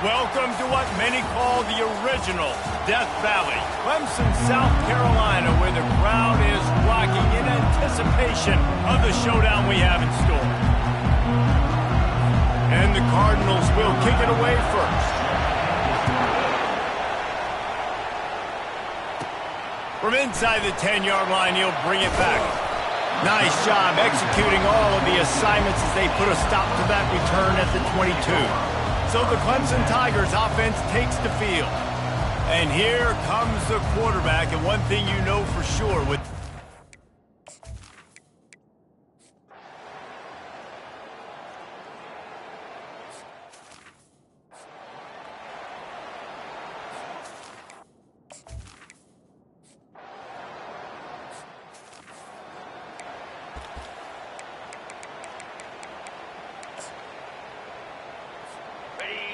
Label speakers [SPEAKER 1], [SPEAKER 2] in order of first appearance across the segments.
[SPEAKER 1] Welcome to what many call the original Death Valley, Clemson, South Carolina, where the crowd is rocking in anticipation of the showdown we have in store. And the Cardinals will kick it away first. From inside the 10-yard line, he'll bring it back. Nice job executing all of the assignments as they put a stop to that return at the 22. So the Clemson Tigers offense takes the field. And here comes the quarterback. And one thing you know for sure with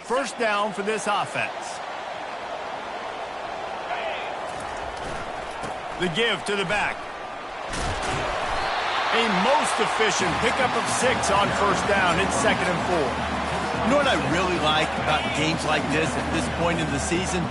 [SPEAKER 1] first down for this offense. The give to the back. A most efficient pickup of 6 on first down. It's 2nd and 4.
[SPEAKER 2] You know what I really like about games like this at this point in the season?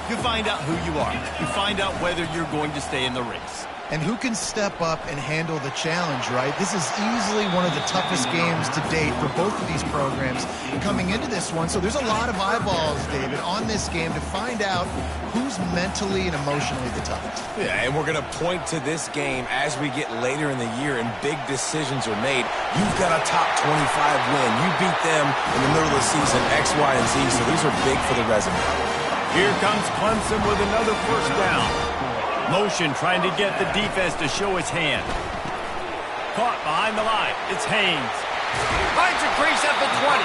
[SPEAKER 2] You find out who you are. You find out whether you're going to stay in the race.
[SPEAKER 3] And who can step up and handle the challenge, right? This is easily one of the toughest games to date for both of these programs coming into this one. So there's a lot of eyeballs, David, on this game to find out who's mentally and emotionally the toughest.
[SPEAKER 4] Yeah, and we're going to point to this game as we get later in the year and big decisions are made. You've got a top 25 win. You beat them in the middle of the season, X, Y, and Z, so these are big for the resume.
[SPEAKER 1] Here comes Clemson with another first down. Motion trying to get the defense to show its hand. Caught behind the line. It's Haynes. Finds a crease at the 20.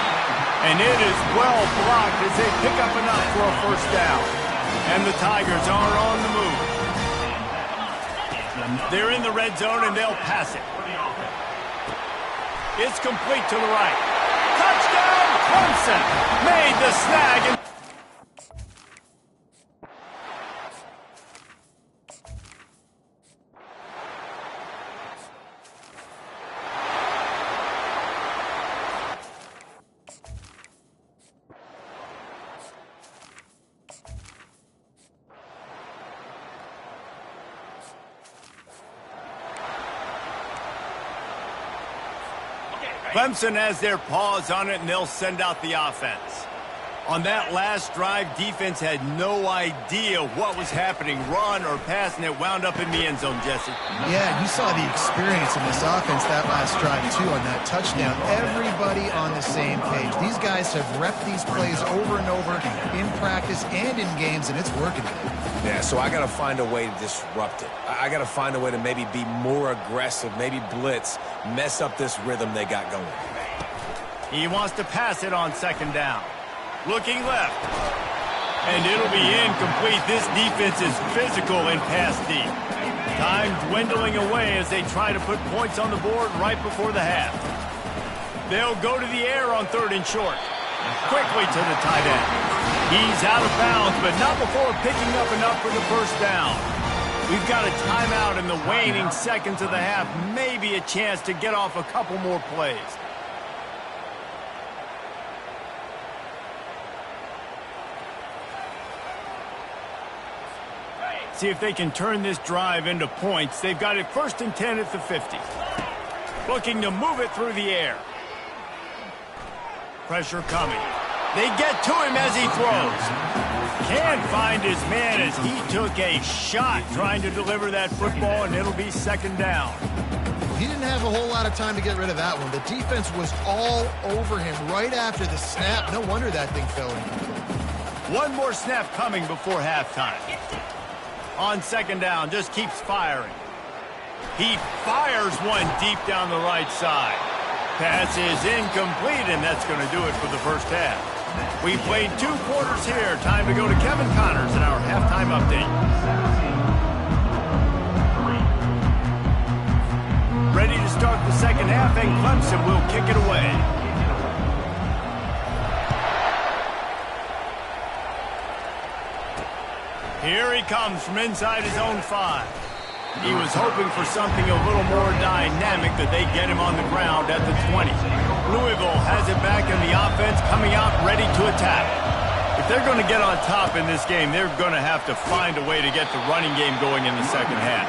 [SPEAKER 1] And it is well blocked as they pick up enough for a first down. And the Tigers are on the move. They're in the red zone and they'll pass it. It's complete to the right. Touchdown, Clemson! Made the snag. And Clemson has their paws on it, and they'll send out the offense. On that last drive, defense had no idea what was happening, run or pass, and it wound up in the end zone, Jesse.
[SPEAKER 3] Yeah, you saw the experience in this offense that last drive, too, on that touchdown. Everybody on the same page. These guys have repped these plays over and over in practice and in games, and it's working.
[SPEAKER 4] Yeah, so I got to find a way to disrupt it. I got to find a way to maybe be more aggressive, maybe blitz, mess up this rhythm they got going.
[SPEAKER 1] He wants to pass it on 2nd down. Looking left. And it'll be incomplete. This defense is physical and pass deep. Time dwindling away as they try to put points on the board right before the half. They'll go to the air on 3rd and short. Quickly to the tight end. He's out of bounds, but not before picking up enough for the first down. We've got a timeout in the waning seconds of the half. Maybe a chance to get off a couple more plays. See if they can turn this drive into points. They've got it 1st and 10 at the 50. Looking to move it through the air. Pressure coming. They get to him as he throws. Can't find his man as he took a shot trying to deliver that football, and it'll be 2nd down.
[SPEAKER 3] He didn't have a whole lot of time to get rid of that one. The defense was all over him right after the snap. No wonder that thing fell in.
[SPEAKER 1] One more snap coming before halftime. On 2nd down, just keeps firing. He fires one deep down the right side. Pass is incomplete, and that's going to do it for the first half. We played 2 quarters here. Time to go to Kevin Connors in our halftime update. Ready to start the 2nd half, and Clemson will kick it away. Here he comes from inside his own 5. He was hoping for something a little more dynamic, that they get him on the ground at the 20. Louisville has it back in the offense, coming out ready to attack. they're going to get on top in this game, they're going to have to find a way to get the running game going in the second half.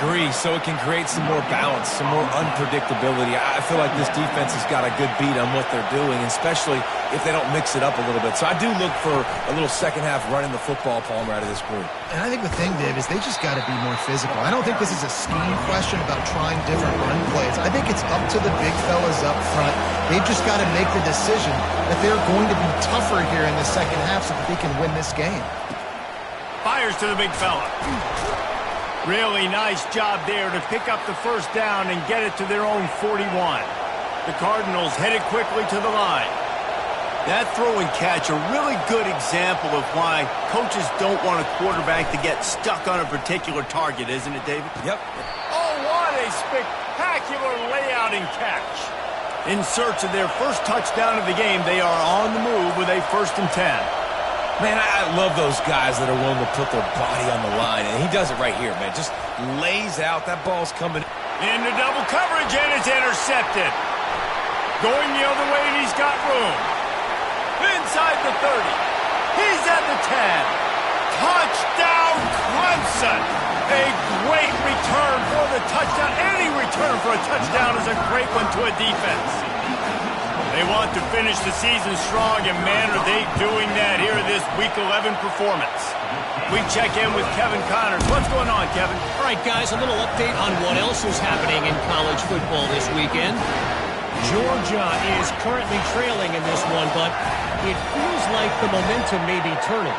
[SPEAKER 4] Agree, so it can create some more balance, some more unpredictability. I feel like this defense has got a good beat on what they're doing, especially if they don't mix it up a little bit. So I do look for a little second half running the football, Palmer, out of this group.
[SPEAKER 3] And I think the thing, Dave, is they just got to be more physical. I don't think this is a scheme question about trying different run plays. I think it's up to the big fellas up front. They've just got to make the decision that they're going to be tougher here in the second half so that they can win this game.
[SPEAKER 1] Fires to the big fella. Really nice job there to pick up the first down and get it to their own 41. The Cardinals headed quickly to the line. That throw and catch, a really good example of why coaches don't want a quarterback to get stuck on a particular target, isn't it, David?
[SPEAKER 4] Yep.
[SPEAKER 1] Oh, what a spectacular layout and catch. In search of their first touchdown of the game, they are on the move with a 1st and 10.
[SPEAKER 4] Man, I love those guys that are willing to put their body on the line, and he does it right here, man. Just lays out. That ball's coming
[SPEAKER 1] into double coverage, and it's intercepted. Going the other way, and he's got room. Inside the 30. He's at the 10. Touchdown, Clemson. A great return for the touchdown. Any return for a touchdown is a great one to a defense. They want to finish the season strong, and man, are they doing that here in this Week 11 performance. We check in with Kevin Connors. What's going on, Kevin?
[SPEAKER 5] All right, guys, a little update on what else is happening in college football this weekend. Georgia is currently trailing in this one, but it feels like the momentum may be turning.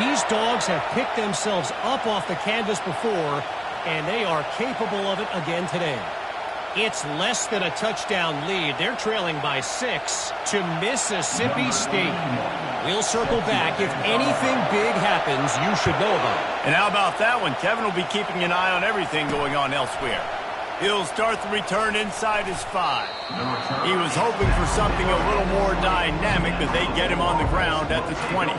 [SPEAKER 5] These dogs have picked themselves up off the canvas before, and they are capable of it again today. It's less than a touchdown lead. They're trailing by 6 to Mississippi State. We'll circle back. If anything big happens, you should know about it.
[SPEAKER 1] And how about that one? Kevin will be keeping an eye on everything going on elsewhere. He'll start the return inside his 5. He was hoping for something a little more dynamic, but they get him on the ground at the 20.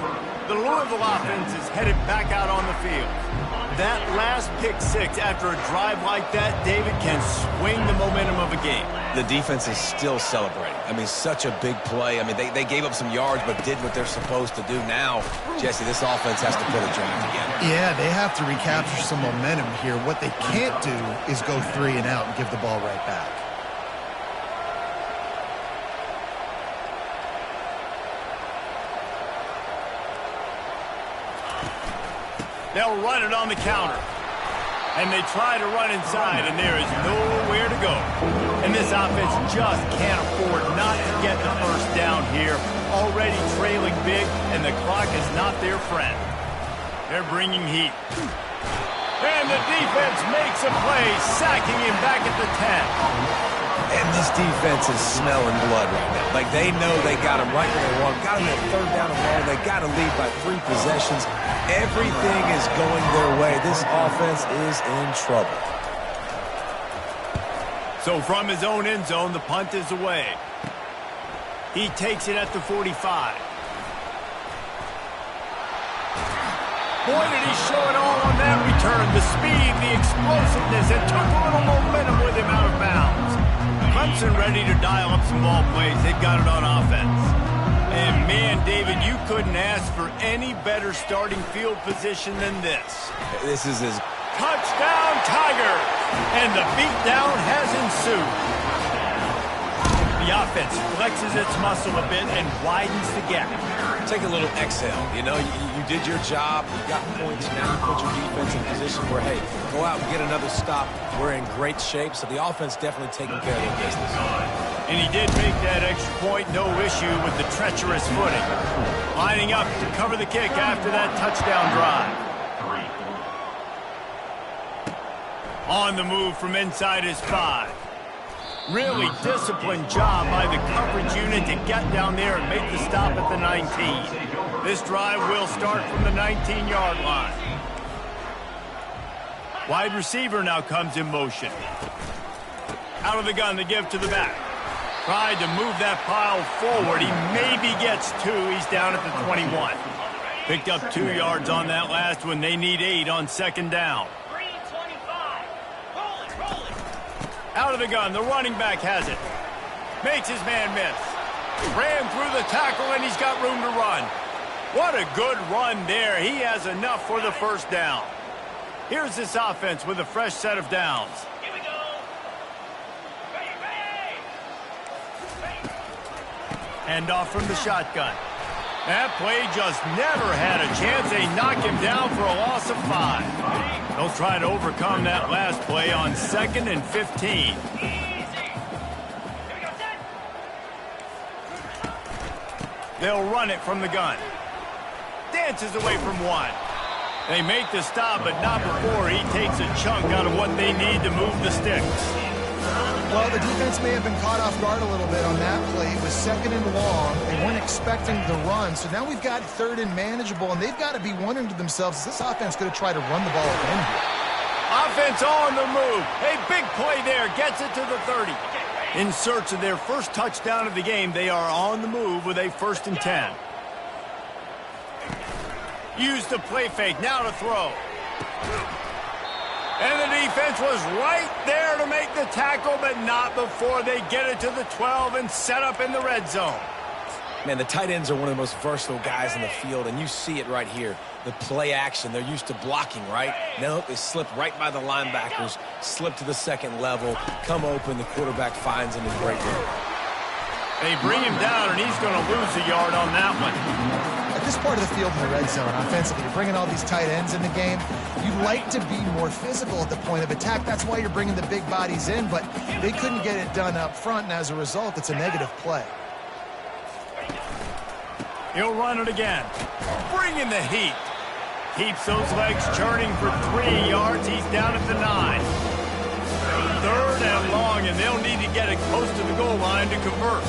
[SPEAKER 1] The Louisville offense is headed back out on the field. That last pick 6 after a drive like that, David, can swing the momentum of a game.
[SPEAKER 4] The defense is still celebrating. I mean, such a big play. I mean, they gave up some yards but did what they're supposed to do. Now, Jesse, this offense has to put a drive together.
[SPEAKER 3] Yeah, they have to recapture some momentum here. What they can't do is go 3 and out and give the ball right back.
[SPEAKER 1] They'll run it on the counter. And they try to run inside, and there is nowhere to go. And this offense just can't afford not to get the first down here. Already trailing big, and the clock is not their friend. They're bringing heat. And the defense makes a play, sacking him back at the 10.
[SPEAKER 4] And this defense is smelling blood right now. Like, they know they got him right where they want. Got him at 3rd down and long. They got to lead by 3 possessions. Everything is going their way. This offense is in trouble.
[SPEAKER 1] So from his own end zone, the punt is away. He takes it at the 45. Boy, did he show it all on that return. The speed, the explosiveness, and took a little momentum with him out of bounds. Clemson ready to dial up some ball plays. They've got it on offense. And man, David, you couldn't ask for any better starting field position than this.
[SPEAKER 4] This is his
[SPEAKER 1] touchdown, Tigers! And the beatdown has ensued. The offense flexes its muscle a bit and widens the gap.
[SPEAKER 4] Take a little exhale. You know, you did your job. You got points. Now you put your defense in position where, hey, go out and get another stop. We're in great shape, so the offense definitely taking care of their business.
[SPEAKER 1] And he did make that extra point, no issue with the treacherous footing. Lining up to cover the kick after that touchdown drive. On the move from inside his 5. Really disciplined job by the coverage unit to get down there and make the stop at the 19. This drive will start from the 19-yard line. Wide receiver now comes in motion. Out of the gun to give to the back. Tried to move that pile forward. He maybe gets 2. He's down at the 21. Picked up 2 yards on that last one. They need 8 on 2nd down. Out of the gun, the running back has it. Makes his man miss. Ran through the tackle, and he's got room to run. What a good run there. He has enough for the first down. Here's this offense with a fresh set of downs.
[SPEAKER 6] Here we go. Ready.
[SPEAKER 1] Hand off from the shotgun. That play just never had a chance. They knock him down for a loss of 5. They'll try to overcome that last play on 2nd and 15. They'll run it from the gun. Dances away from 1. They make the stop, but not before he takes a chunk out of what they need to move the sticks.
[SPEAKER 3] Well, the defense may have been caught off guard a little bit on that play. It was 2nd and long. They weren't expecting the run. So now we've got 3rd and manageable, and they've got to be wondering to themselves, is this offense going to try to run the ball again here?
[SPEAKER 1] Offense on the move. A big play there. Gets it to the 30. In search of their first touchdown of the game, they are on the move with a 1st and 10. Use the play fake. Now to throw. And the defense was right there to make the tackle, but not before they get it to the 12 and set up in the red zone.
[SPEAKER 4] Man, the tight ends are one of the most versatile guys in the field, and you see it right here. The play action, they're used to blocking, right? Now they slip right by the linebackers, slip to the 2nd level, come open, the quarterback finds him in great room.
[SPEAKER 1] They bring him down, and he's going to lose a yard on that one.
[SPEAKER 3] At this part of the field in the red zone, offensively, you're bringing all these tight ends in the game. You'd like to be more physical at the point of attack. That's why you're bringing the big bodies in, but they couldn't get it done up front, and as a result, it's a negative play.
[SPEAKER 1] He'll run it again. Bringing the heat. Keeps those legs churning for 3 yards. He's down at the 9. 3rd and long, and they'll need to get it close to the goal line to convert.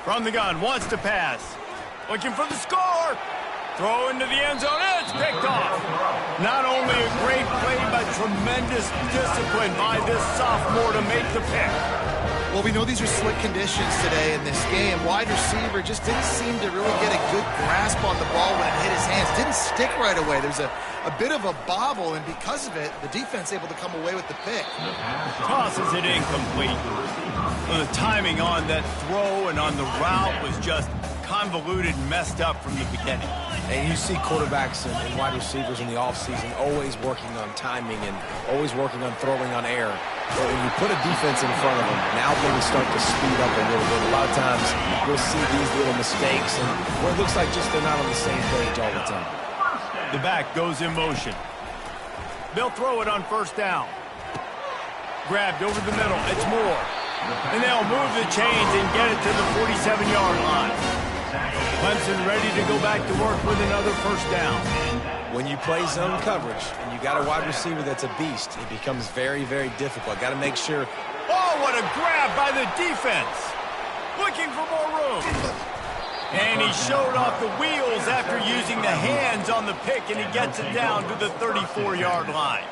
[SPEAKER 1] From the gun, wants to pass. Looking for the score. Throw into the end zone. It's picked off. Not only a great play, but tremendous discipline by this sophomore to make the pick.
[SPEAKER 3] Well, we know these are slick conditions today in this game. Wide receiver just didn't seem to really get a good grasp on the ball when it hit his hands. Didn't stick right away. There's a bit of a bobble, and because of it, the defense able to come away with the pick.
[SPEAKER 1] Tosses it incomplete. Well, the timing on that throw and on the route was just convoluted and messed up from the beginning.
[SPEAKER 4] And you see quarterbacks and wide receivers in the offseason always working on timing and always working on throwing on air. So when you put a defense in front of them, now things start to speed up a little bit. A lot of times you'll see these little mistakes and where it looks like just they're not on the same page all the time.
[SPEAKER 1] The back goes in motion. They'll throw it on 1st down. Grabbed over the middle. It's Moore. And they'll move the chains and get it to the 47-yard line. Clemson ready to go back to work with another 1st down.
[SPEAKER 4] When you play zone coverage and you got a wide receiver that's a beast, it becomes very, very difficult. Got to make sure.
[SPEAKER 1] Oh, what a grab by the defense. Looking for more room. And he showed off the wheels after using the hands on the pick, and he gets it down to the 34-yard line.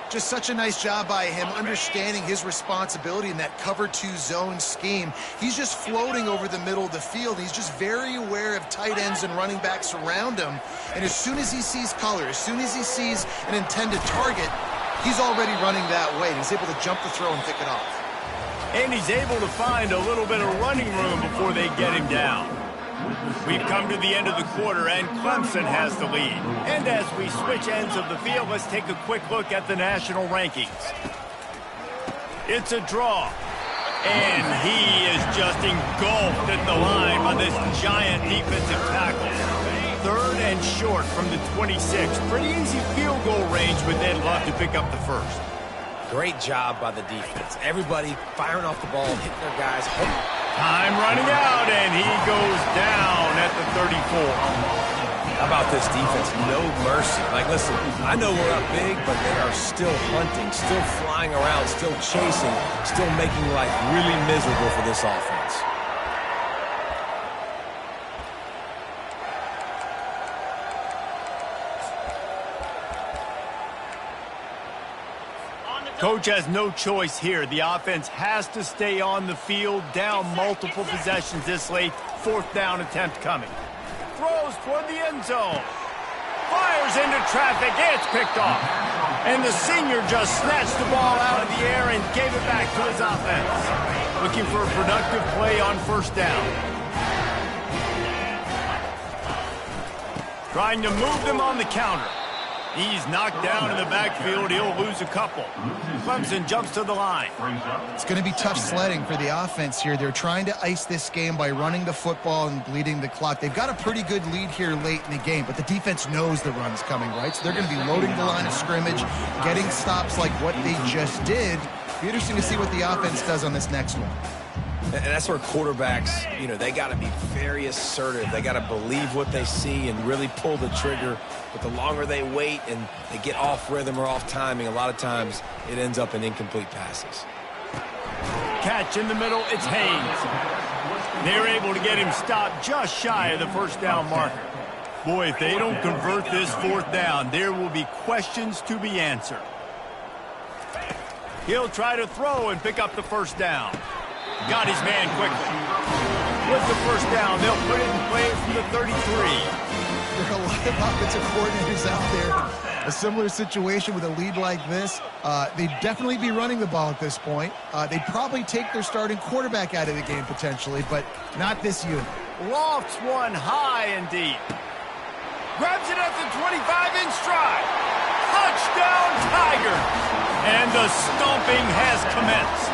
[SPEAKER 3] Just such a nice job by him understanding his responsibility in that cover 2 zone scheme. He's just floating over the middle of the field. He's just very aware of tight ends and running backs around him. And as soon as he sees color, as soon as he sees an intended target, he's already running that way. He's able to jump the throw and pick it off.
[SPEAKER 1] And he's able to find a little bit of running room before they get him down. We've come to the end of the quarter, and Clemson has the lead. And as we switch ends of the field, let's take a quick look at the national rankings. It's a draw. And he is just engulfed at the line by this giant defensive tackle. 3rd and short from the 26. Pretty easy field goal range, but they'd love to pick up the 1st.
[SPEAKER 4] Great job by the defense. Everybody firing off the ball, hitting their guys.
[SPEAKER 1] Time running out, and he goes down at the 34.
[SPEAKER 4] How about this defense? No mercy. Like, listen, I know we're up big, but they are still hunting, still flying around, still chasing, still making life really miserable for this offense.
[SPEAKER 1] Coach has no choice here. The offense has to stay on the field, down multiple possessions this late. 4th down attempt coming. Throws toward the end zone. Fires into traffic. It's picked off. And the senior just snatched the ball out of the air and gave it back to his offense. Looking for a productive play on first down. Trying to move them on the counter. He's knocked down in the backfield. He'll lose a couple. Clemson jumps to the line.
[SPEAKER 3] It's going to be tough sledding for the offense here. They're trying to ice this game by running the football and bleeding the clock. They've got a pretty good lead here late in the game, but the defense knows the run's coming, right? So they're going to be loading the line of scrimmage, getting stops like what they just did. It'll be interesting to see what the offense does on this next one.
[SPEAKER 4] And that's where quarterbacks, they got to be very assertive. They got to believe what they see and really pull the trigger. But the longer they wait and they get off rhythm or off timing, a lot of times it ends up in incomplete passes.
[SPEAKER 1] Catch in the middle, it's Haynes. They're able to get him stopped just shy of the first down marker. Boy, if they don't convert this fourth down, there will be questions to be answered. He'll try to throw and pick up the first down. Got his man quickly. With the first down, they'll put it in play from the 33.
[SPEAKER 3] There are a lot of offensive coordinators out there. A similar situation with a lead like this. They'd definitely be running the ball at this point. They'd probably take their starting quarterback out of the game potentially, but not this unit.
[SPEAKER 1] Lofts one high and deep. Grabs it at the 25 in stride. Touchdown Tigers! And the stomping has commenced.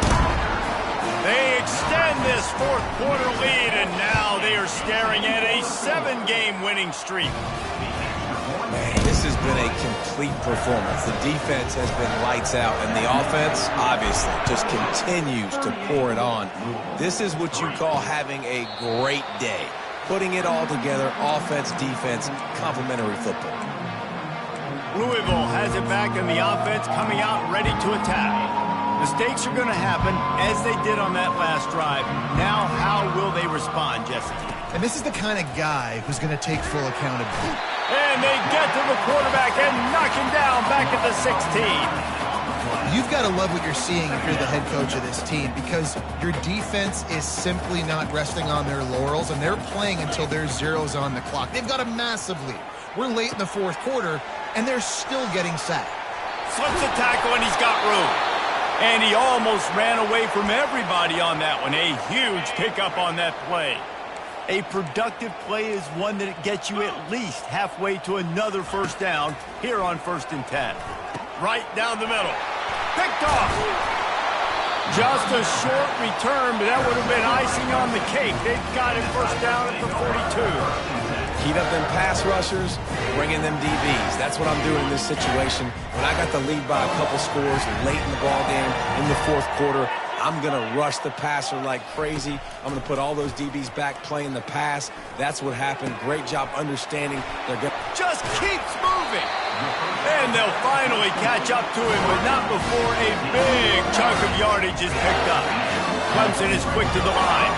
[SPEAKER 1] They extend this fourth quarter lead, and now they are staring at a 7-game winning streak.
[SPEAKER 4] Man, this has been a complete performance. The defense has been lights out, and the offense, obviously, just continues to pour it on. This is what you call having a great day. Putting it all together, offense, defense, complementary football.
[SPEAKER 1] Louisville has it back, and the offense coming out ready to attack. Mistakes are going to happen, as they did on that last drive. Now, how will they respond, Jesse?
[SPEAKER 3] And this is the kind of guy who's going to take full accountability.
[SPEAKER 1] And they get to the quarterback and knock him down back at the 16.
[SPEAKER 3] You've got to love what you're seeing if you're the head coach of this team, because your defense is simply not resting on their laurels, and they're playing until there's zeros on the clock. They've got a massive lead. We're late in the fourth quarter, and they're still getting sacked.
[SPEAKER 1] Slips a tackle, and he's got room. And he almost ran away from everybody on that one. A huge pickup on that play. A productive play is one that gets you at least halfway to another first down here on 1st and 10. Right down the middle. Picked off. Just a short return, but that would have been icing on the cake. They've got him first down at the 42.
[SPEAKER 4] Heat up them pass rushers, bring in them DBs. That's what I'm doing in this situation. When I got the lead by a couple scores late in the ball game, in the fourth quarter, I'm going to rush the passer like crazy. I'm going to put all those DBs back playing the pass. That's what happened. Great job understanding. They're going
[SPEAKER 1] just keeps moving. And they'll finally catch up to him, but not before a big chunk of yardage is picked up. Clemson is quick to the line.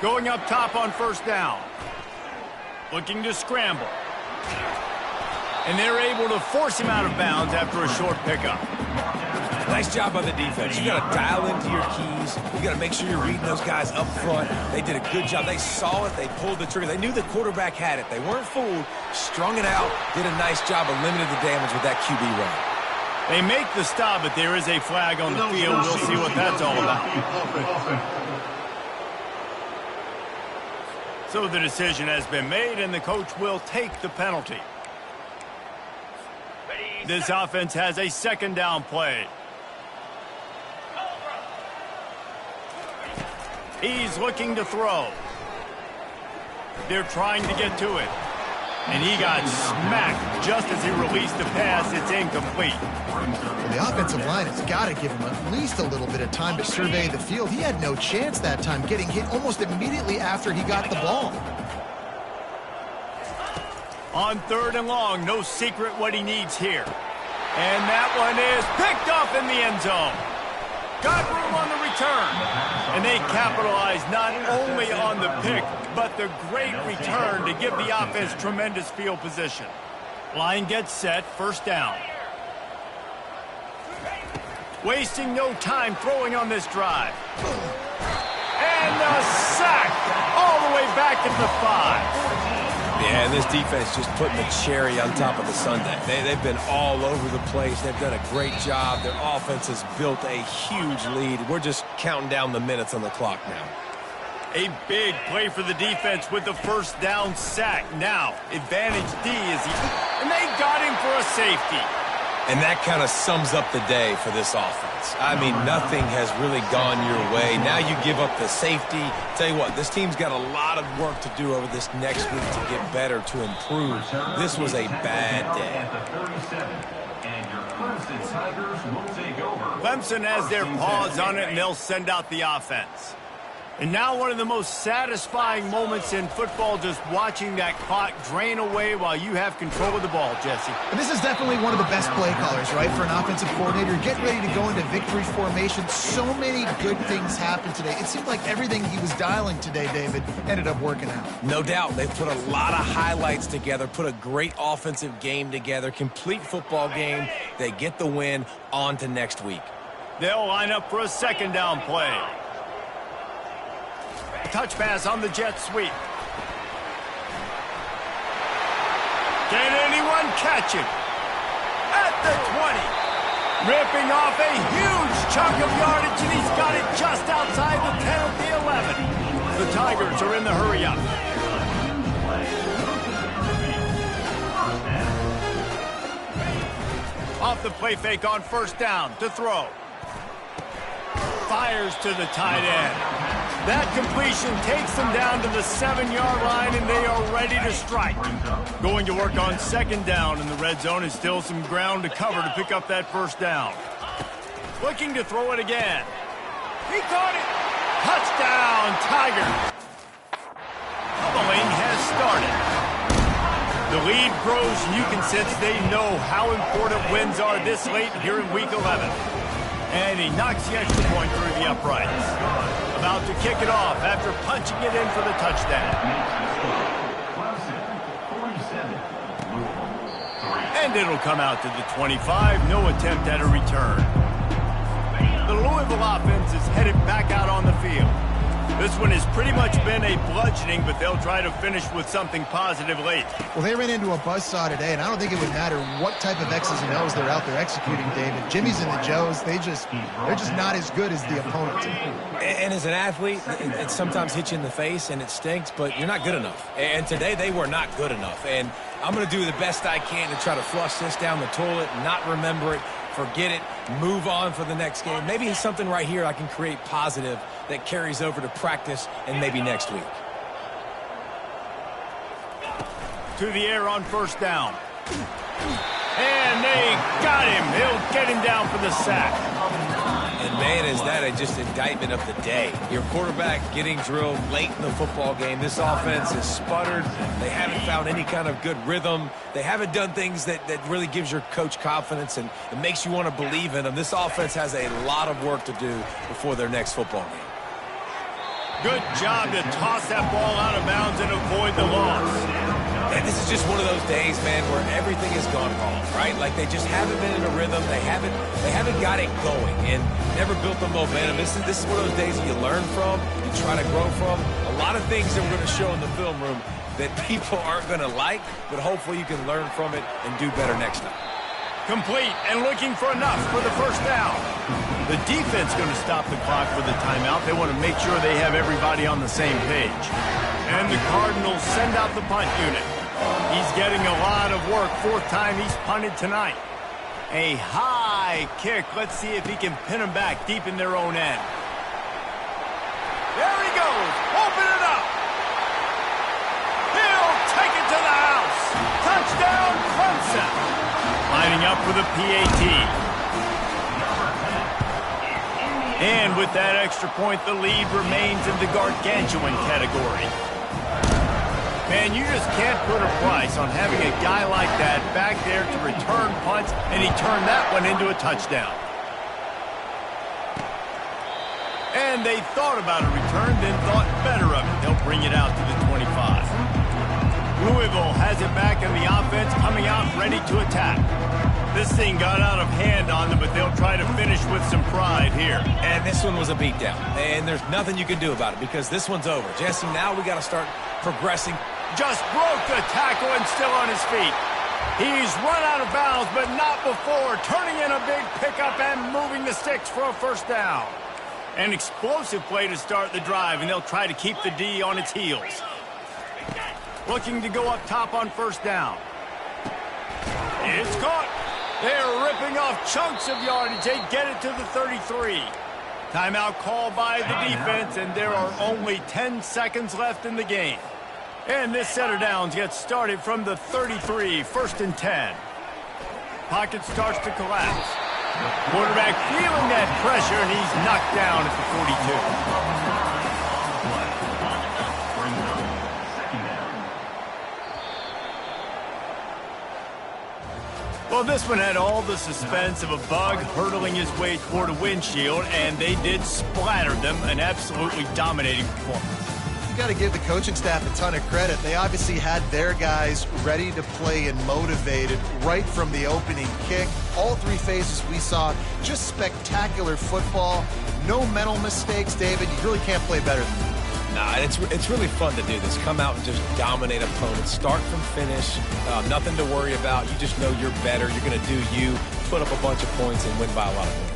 [SPEAKER 1] Going up top on first down. Looking to scramble. And they're able to force him out of bounds after a short pickup.
[SPEAKER 4] Nice job by the defense. You got to dial into your keys. You got to make sure you're reading those guys up front. They did a good job. They saw it. They pulled the trigger. They knew the quarterback had it. They weren't fooled. Strung it out. Did a nice job of limiting the damage with that QB run.
[SPEAKER 1] They make the stop, but there is a flag on the field. We'll see what that's all about. So the decision has been made, and the coach will take the penalty. This offense has a 2nd down play. He's looking to throw. They're trying to get to it. And he got smacked just as he released the pass. It's incomplete.
[SPEAKER 3] Well, the offensive line has got to give him at least a little bit of time to survey the field. He had no chance that time, getting hit almost immediately after he got the ball.
[SPEAKER 1] On 3rd and long, no secret what he needs here. And that one is picked off in the end zone. Got room on the return. And they capitalized not only on the pick, but the great return to give the offense tremendous field position. Line gets set, first down. Wasting no time throwing on this drive. And a sack all the way back at the 5.
[SPEAKER 4] Yeah, and this defense just putting the cherry on top of the sundae. They've been all over the place. They've done a great job. Their offense has built a huge lead. We're just counting down the minutes on the clock now.
[SPEAKER 1] A big play for the defense with the first down sack. Now, advantage D and they got him for a safety.
[SPEAKER 4] And that kind of sums up the day for this offense. I mean, nothing has really gone your way. Now you give up the safety. Tell you what, this team's got a lot of work to do over this next week to get better, to improve. This was a bad day.
[SPEAKER 1] Clemson has their paws on it, and they'll send out the offense. And now one of the most satisfying moments in football, just watching that clock drain away while you have control of the ball, Jesse.
[SPEAKER 3] And this is definitely one of the best play callers, right, for an offensive coordinator. Get ready to go into victory formation. So many good things happened today. It seemed like everything he was dialing today, David, ended up working out.
[SPEAKER 4] No doubt. They've put a lot of highlights together, put a great offensive game together, complete football game. They get the win. On to next week.
[SPEAKER 1] They'll line up for a second down play. Touch pass on the jet sweep. Can anyone catch him? At the 20. Ripping off a huge chunk of yardage, and he's got it just outside the 10 of the 11. The Tigers are in the hurry-up. Off the play fake on first down to throw. Fires to the tight end. That completion takes them down to the 7-yard line, and they are ready to strike. Going to work on second down, and the red zone is still some ground to cover to pick up that first down. Looking to throw it again. He caught it. Touchdown, Tigers. Pummeling has started. The lead grows, and you can sense they know how important wins are this late here in Week 11. And he knocks the extra point through the uprights. About to kick it off after punching it in for the touchdown. And it'll come out to the 25. No attempt at a return. The Louisville offense is headed back out on the field. This one has pretty much been a bludgeoning, but they'll try to finish with something positive late.
[SPEAKER 3] Well, they ran into a buzzsaw today, and I don't think it would matter what type of X's and O's they're out there executing, David. Jimmy's and the Joes, they're just not as good as the opponent.
[SPEAKER 4] And as an athlete, it sometimes hits you in the face, and it stinks, but you're not good enough. And today they were not good enough. And I'm going to do the best I can to try to flush this down the toilet, not remember it, forget it, move on for the next game. Maybe it's something right here I can create positive that carries over to practice and maybe next week.
[SPEAKER 1] To the air on first down. And they got him. He'll get him down for the sack.
[SPEAKER 4] And, man, is that just indictment of the day. Your quarterback getting drilled late in the football game. This offense has sputtered. They haven't found any kind of good rhythm. They haven't done things that really gives your coach confidence and it makes you want to believe in them. This offense has a lot of work to do before their next football game.
[SPEAKER 1] Good job to toss that ball out of bounds and avoid the loss.
[SPEAKER 4] And this is just one of those days, man, where everything has gone wrong, right? Like they just haven't been in a rhythm. They haven't got it going and never built the momentum. This is one of those days that you learn from, you try to grow from. A lot of things that we're going to show in the film room that people aren't going to like, but hopefully you can learn from it and do better next time.
[SPEAKER 1] Complete and looking for enough for the first down. The defense going to stop the clock for the timeout. They want to make sure they have everybody on the same page. And the Cardinals send out the punt unit. He's getting a lot of work. Fourth time he's punted tonight. A high kick. Let's see if he can pin them back deep in their own end. There he goes. Open it up. He'll take it to the house. Touchdown, Clemson. Lining up for the PAT. And with that extra point, the lead remains in the gargantuan category. Man, you just can't put a price on having a guy like that back there to return punts, and he turned that one into a touchdown. And they thought about a return, then thought better of it. They'll bring it out to the 25. Louisville has it back in the offense, coming out ready to attack. This thing got out of hand on them, but they'll try to finish with some pride here.
[SPEAKER 4] And this one was a beatdown, and there's nothing you can do about it because this one's over. Jesse, now we got to start progressing
[SPEAKER 1] Just broke the tackle and still on his feet. He's run out of bounds, but not before turning in a big pickup and moving the sticks for a first down. An explosive play to start the drive, and they'll try to keep the D on its heels. Looking to go up top on first down. It's caught. They're ripping off chunks of yardage. They get it to the 33. Timeout called by the defense, and there are only 10 seconds left in the game. And this set of downs gets started from the 33, 1st and 10. Pocket starts to collapse. Quarterback feeling that pressure, and he's knocked down at the 42. Well, this one had all the suspense of a bug hurtling his way toward a windshield, and they did splatter them, an absolutely dominating performance.
[SPEAKER 3] You got to give the coaching staff a ton of credit. They obviously had their guys ready to play and motivated right from the opening kick. All three phases we saw, just spectacular football. No mental mistakes, David. You really can't play better than that.
[SPEAKER 4] Nah, it's really fun to do this. Come out and just dominate opponents. Start from finish. Nothing to worry about. You just know you're better. You're going to do you, put up a bunch of points, and win by a lot of points.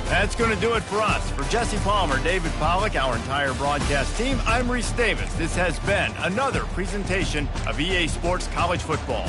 [SPEAKER 1] That's going to do it for us. For Jesse Palmer, David Pollack, our entire broadcast team, I'm Reese Davis. This has been another presentation of EA Sports College Football.